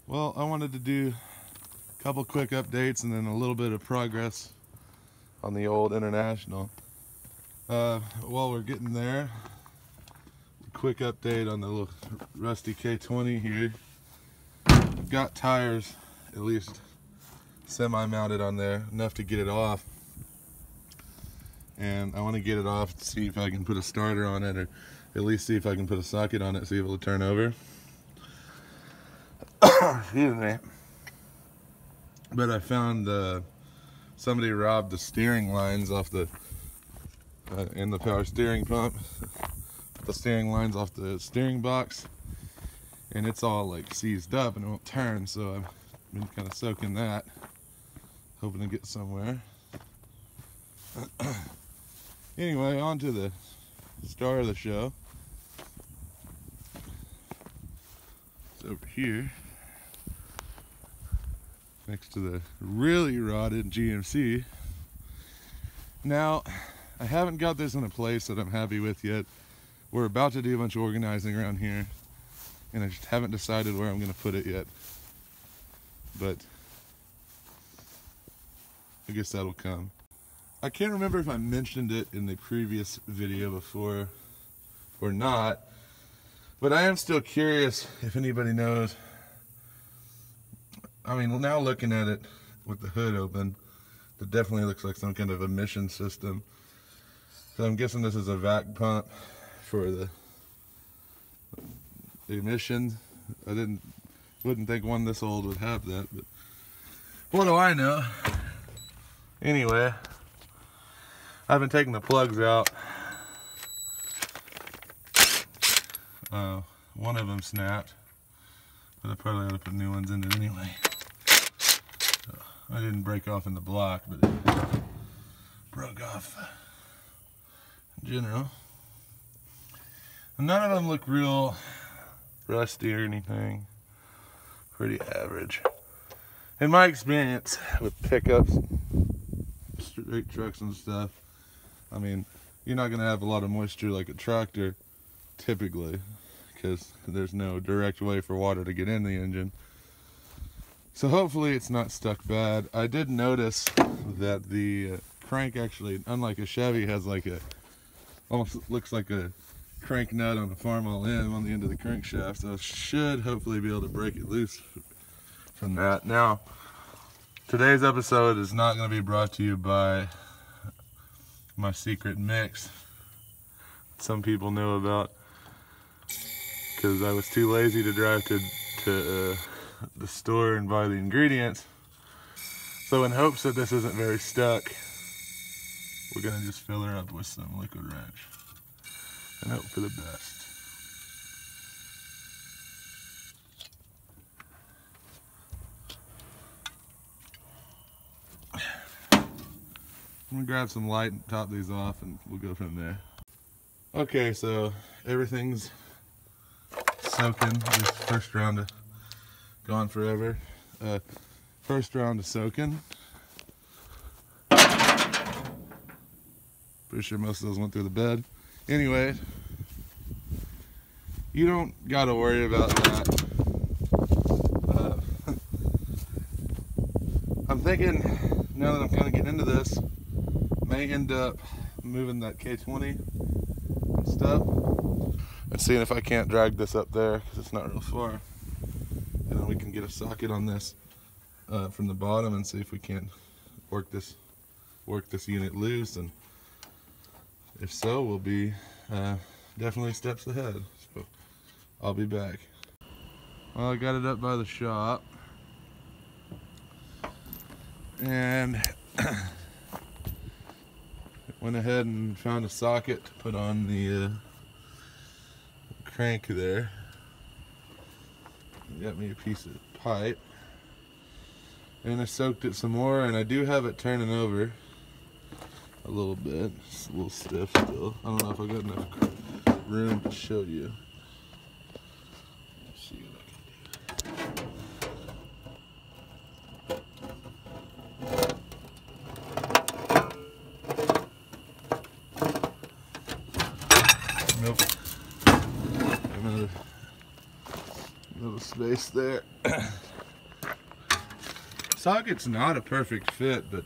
Well, I wanted to do a couple quick updates and then a little bit of progress on the old International. While we're getting there, quick update on the little rusty K20 here. I've got tires at least semi-mounted on there, enough to get it off. And I want to get it off to see if I can put a starter on it, or at least see if I can put a socket on it, see if it'll turn over. Excuse me. But I found somebody robbed the steering lines off the in the power steering pump, the steering lines off the steering box, and it's all like seized up and it won't turn. So I've been kind of soaking that, hoping to get somewhere. Anyway, on to the star of the show. It's over here, next to the really rotted GMC. Now, I haven't got this in a place that I'm happy with yet. We're about to do a bunch of organizing around here, and I just haven't decided where I'm going to put it yet. But I guess that'll come. I can't remember if I mentioned it in the previous video before or not, but I am still curious if anybody knows. I mean, now looking at it with the hood open, it definitely looks like some kind of emission system. So I'm guessing this is a vac pump for the emissions. I wouldn't think one this old would have that, but what do I know? Anyway, I've been taking the plugs out. One of them snapped, but I probably ought to put new ones in it anyway. So I didn't break off in the block, but it broke off in general. And none of them look real rusty or anything. Pretty average. In my experience with pickups, straight trucks and stuff, I mean, you're not going to have a lot of moisture like a tractor, typically, because there's no direct way for water to get in the engine. So hopefully it's not stuck bad. I did notice that the crank actually, unlike a Chevy, has like a, almost looks like a crank nut on a Farmall M on the end of the crankshaft. So I should hopefully be able to break it loose from that. Now, today's episode is not going to be brought to you by my secret mix some people know about, because I was too lazy to drive to the store and buy the ingredients. So in hopes that this isn't very stuck, we're gonna just fill her up with some liquid wrench and hope for the best. I'm gonna grab some light and top these off, and we'll go from there. Okay, so everything's soaking. This first round of gone forever. First round of soaking. Pretty sure most of those went through the bed. Anyway, you don't gotta worry about that. I'm thinking, now that I'm kind of getting into this, may end up moving that K20 and stuff and seeing if I can't drag this up there, because it's not real far, and then we can get a socket on this from the bottom and see if we can't work this unit loose, and if so, we'll be definitely steps ahead. So I'll be back. Well, I got it up by the shop, and went ahead and found a socket to put on the crank there. Got me a piece of pipe, and I soaked it some more, and I do have it turning over a little bit. It's a little stiff still. I don't know if I got enough room to show you. Let's see what I can do. Nope. Another space there. Socket's not a perfect fit, but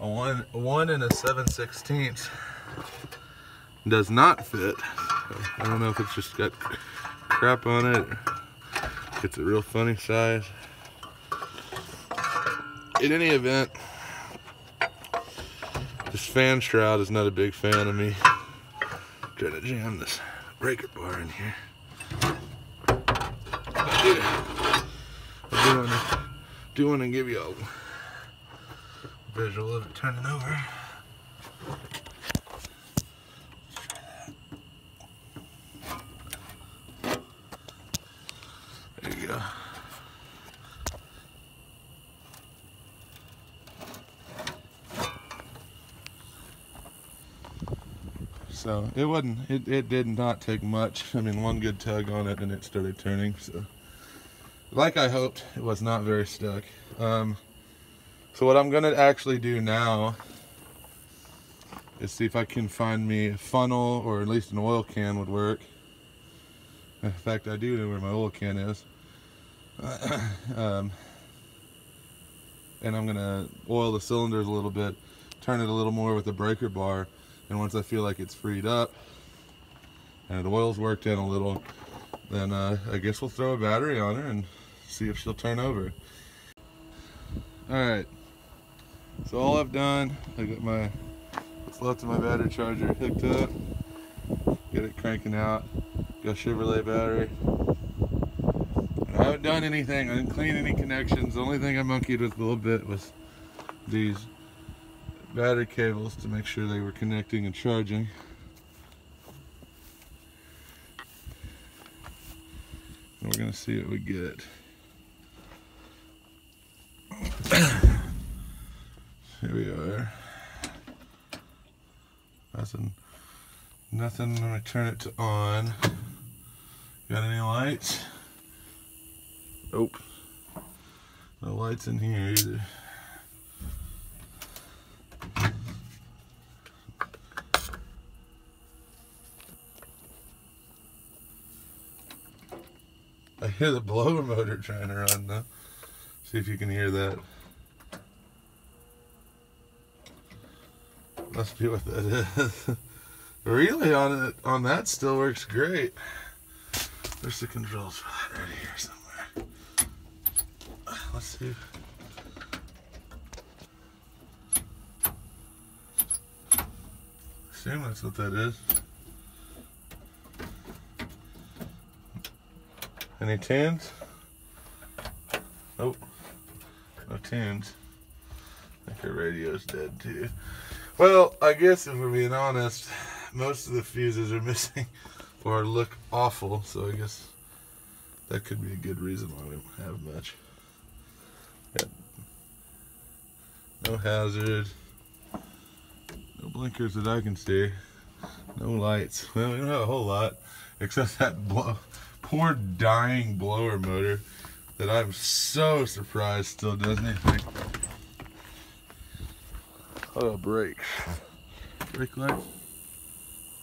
a 1 and a 7/16 does not fit. So I don't know if it's just got crap on it or it's a real funny size. In any event, this fan shroud is not a big fan of me. I'm trying to jam this breaker bar in here. I do want to give you a visual of it turning over. There you go. So it did not take much. I mean, one good tug on it and it started turning. So like I hoped, it was not very stuck. So what I'm gonna actually do now is see if I can find me a funnel, or at least an oil can would work. In fact, I do know where my oil can is. And I'm gonna oil the cylinders a little bit, turn it a little more with the breaker bar, and once I feel like it's freed up and the oil's worked in a little, then I guess we'll throw a battery on her and see if she'll turn over. Alright, so all I've done, I got what's left of my battery charger hooked up, get it cranking out, got a Chevrolet battery. And I haven't done anything, I didn't clean any connections. The only thing I monkeyed with a little bit was these battery cables to make sure they were connecting and charging. And we're gonna see what we get. Here we are. Nothing. I'm gonna turn it to on. Got any lights? Nope. No lights in here either. I hear the blower motor trying to run now. See if you can hear that. Must be what that is. Relay on that still works great. There's the controls for that right here somewhere. Let's see. Assume that's what that is. Any tunes? Nope. No tunes. I think our radio's dead too. Well, I guess if we're being honest, most of the fuses are missing or look awful, so I guess that could be a good reason why we don't have much. Got no hazard, no blinkers that I can see, no lights. Well, we don't have a whole lot, except that poor dying blower motor that I'm so surprised still does anything. Oh, brakes. Brake light.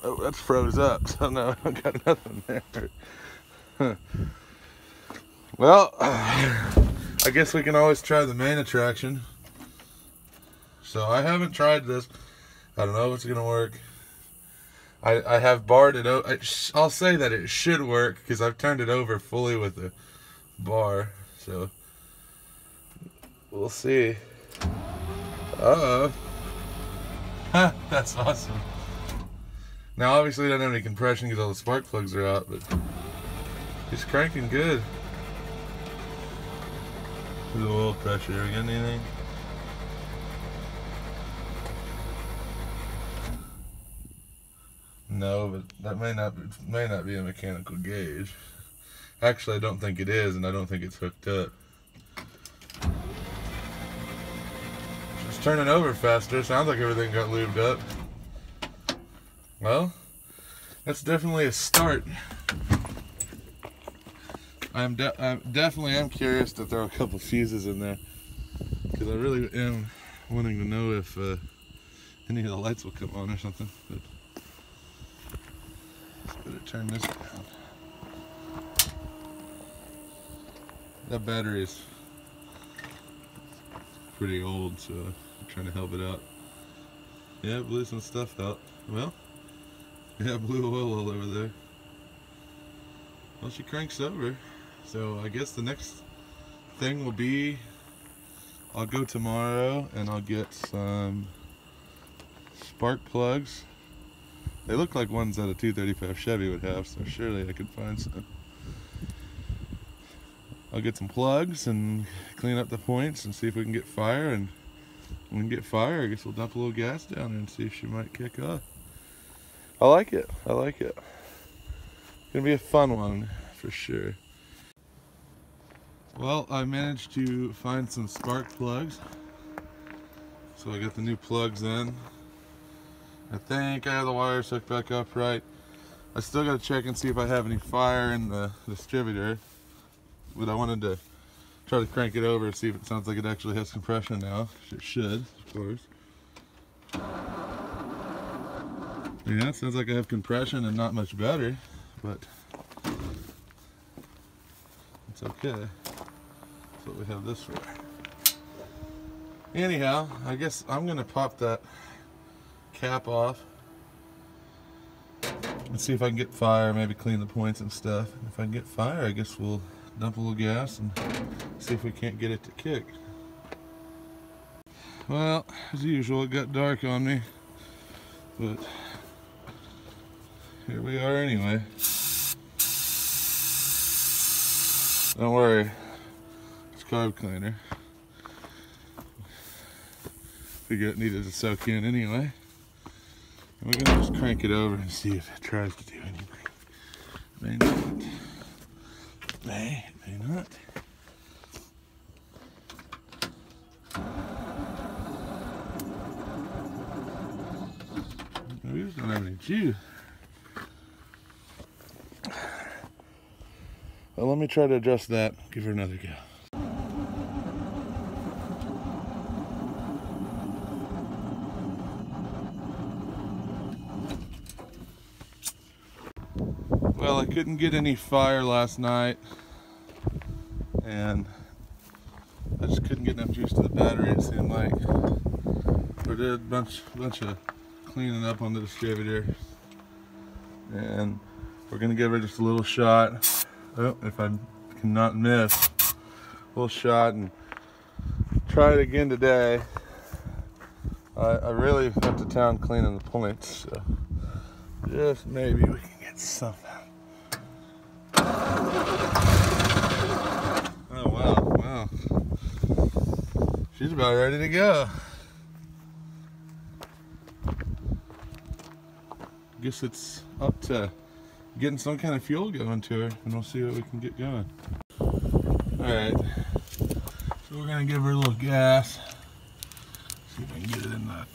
Oh, that's froze up, so no, I got nothing there. Huh. Well, I guess we can always try the main attraction. So I haven't tried this. I don't know if it's gonna work. I have barred it out. I'll say that it should work because I've turned it over fully with the bar. So we'll see. Uh-oh. Ha, that's awesome. Now obviously I don't have any compression because all the spark plugs are out, but he's cranking good. The oil pressure, are we getting anything? No, but that may not be a mechanical gauge. Actually, I don't think it is, and I don't think it's hooked up. It's turning over faster. Sounds like everything got lubed up. Well, that's definitely a start. I definitely am curious to throw a couple fuses in there, because I really am wanting to know if any of the lights will come on or something. But better turn this down. That battery is pretty old, so I'm trying to help it out. Yeah, blew some stuff out. Well, yeah, blew oil all over there. Well, she cranks over, so I guess the next thing will be I'll go tomorrow and I'll get some spark plugs. They look like ones that a 235 Chevy would have, so surely I could find some. I'll get some plugs and clean up the points and see if we can get fire, and when we can get fire, I guess we'll dump a little gas down there and see if she might kick off. I like it. I like it. It's gonna be a fun one for sure. Well, I managed to find some spark plugs. So I got the new plugs in. I think I have the wires hooked back up right. I still gotta check and see if I have any fire in the distributor. But I wanted to try to crank it over and see if it sounds like it actually has compression now. It should, of course. Yeah, it sounds like I have compression and not much better, but it's okay. That's what we have this for. Anyhow, I guess I'm gonna pop that cap off and see if I can get fire, maybe clean the points and stuff. And if I can get fire, I guess we'll dump a little gas and see if we can't get it to kick. Well, as usual, it got dark on me, but here we are anyway. Don't worry, it's carb cleaner. Figure it needed to soak in anyway. And we're gonna just crank it over and see if it tries to do anything. May not. May not. We just don't have any juice. Well, let me try to adjust that. Give her another go. Well, I couldn't get any fire last night, and I just couldn't get enough juice to the battery, it seemed like. We did a bunch of cleaning up on the distributor, and we're gonna give her just a little shot. Oh, if I cannot miss, a little shot, and try it again today. I really went to town cleaning the points, so just maybe we can get something. Oh wow, wow. She's about ready to go. Guess it's up to getting some kind of fuel going to her, and we'll see what we can get going. Alright, so we're gonna give her a little gas. See if I can get it in that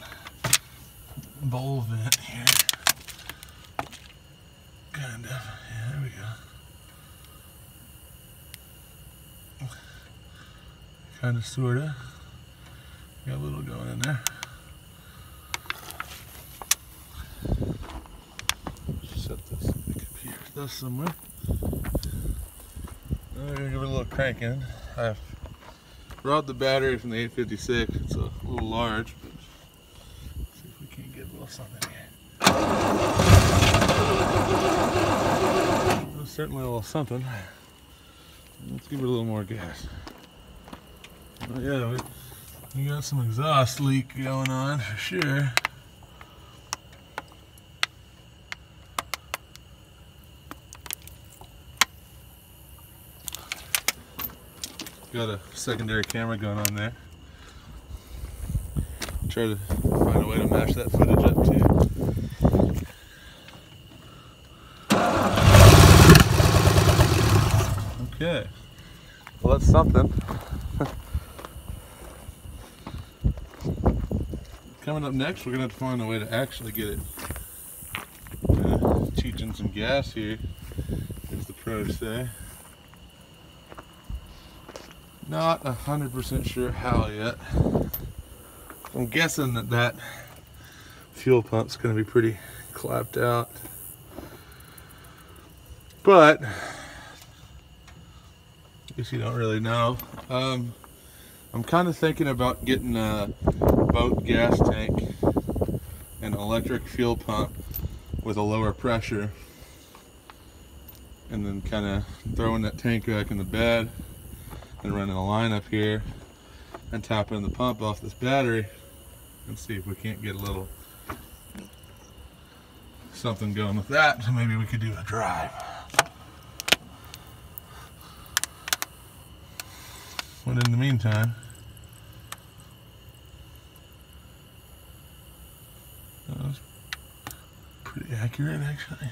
bowl vent here. Kind of, yeah, there we go. Kind of, sorta. Got a little going in there. Set this up here, this somewhere. We're gonna give it a little crank in. I've brought the battery from the 856. It's a little large, but let's see if we can't get a little something here. Well, certainly a little something. Let's give it a little more gas. Oh yeah, we got some exhaust leak going on for sure. Got a secondary camera going on there. Try to find a way to match that footage up too. Okay, well that's something. Coming up next, we're gonna have to find a way to actually get it teaching some gas here, as the pros say. Not 100% sure how yet. I'm guessing that fuel pump's going to be pretty clapped out, but I guess you don't really know. I'm kind of thinking about getting a boat gas tank and electric fuel pump with a lower pressure, and then kind of throwing that tank back in the bed and running a line up here and tapping the pump off this battery and see if we can't get a little something going with that. So maybe we could do a drive. But in the meantime, that was pretty accurate actually.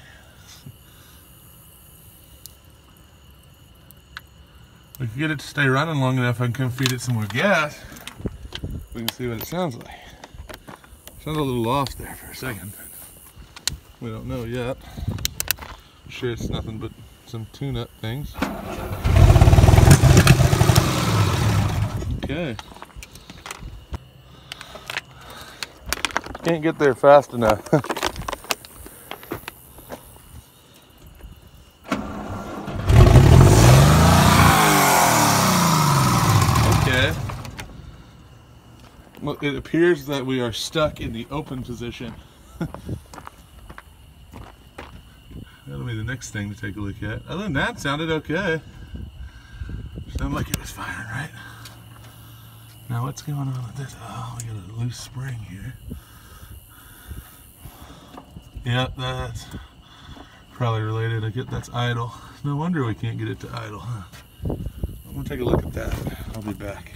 We can get it to stay running long enough I can come feed it some more gas. We can see what it sounds like. Sounds a little off there for a second. We don't know yet. I'm sure it's nothing but some tune-up things. Okay. Can't get there fast enough. Okay. Well, it appears that we are stuck in the open position. That'll be the next thing to take a look at. Other than that, it sounded okay. Sounded like it was firing, right? Now what's going on with this? Oh, we got a loose spring here. Yep, that's probably related. I get that's idle. No wonder we can't get it to idle, huh? I'm gonna take a look at that. I'll be back.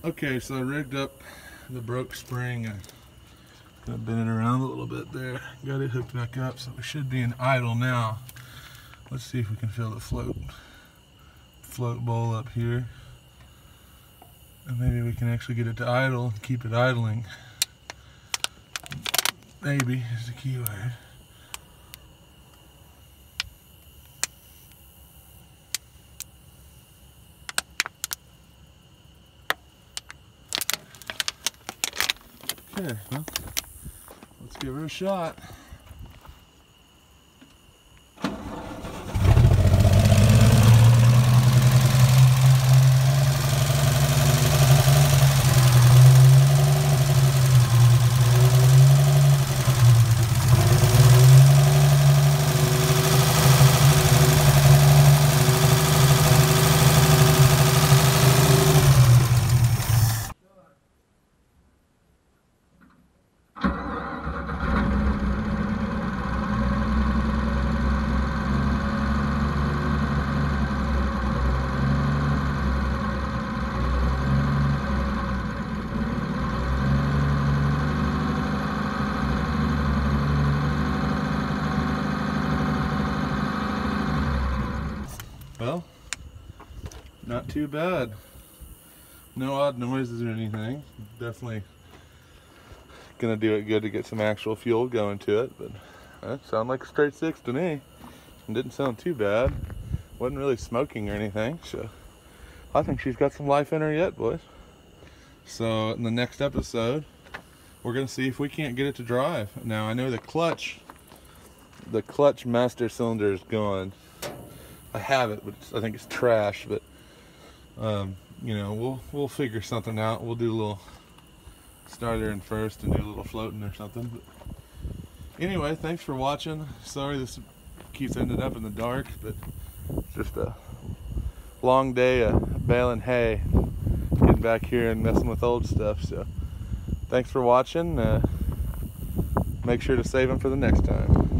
Okay, so I rigged up the broke spring. I bent it around a little bit there. Got it hooked back up, so we should be in idle now. Let's see if we can feel the float bowl up here. And maybe we can actually get it to idle and keep it idling. Maybe is the key word. Okay, well, let's give her a shot. Well, not too bad. No odd noises or anything. Definitely gonna do it good to get some actual fuel going to it, but that sounded like a straight 6 to me. It didn't sound too bad. Wasn't really smoking or anything, so I think she's got some life in her yet, boys. So in the next episode, we're gonna see if we can't get it to drive. Now I know the clutch master cylinder is gone. I have it, but I think it's trash. But you know, we'll figure something out. We'll do a little starter in first and do a little floating or something. But anyway, thanks for watching. Sorry this keeps ending up in the dark, but it's just a long day of baling hay, getting back here and messing with old stuff. So thanks for watching. Make sure to save them for the next time.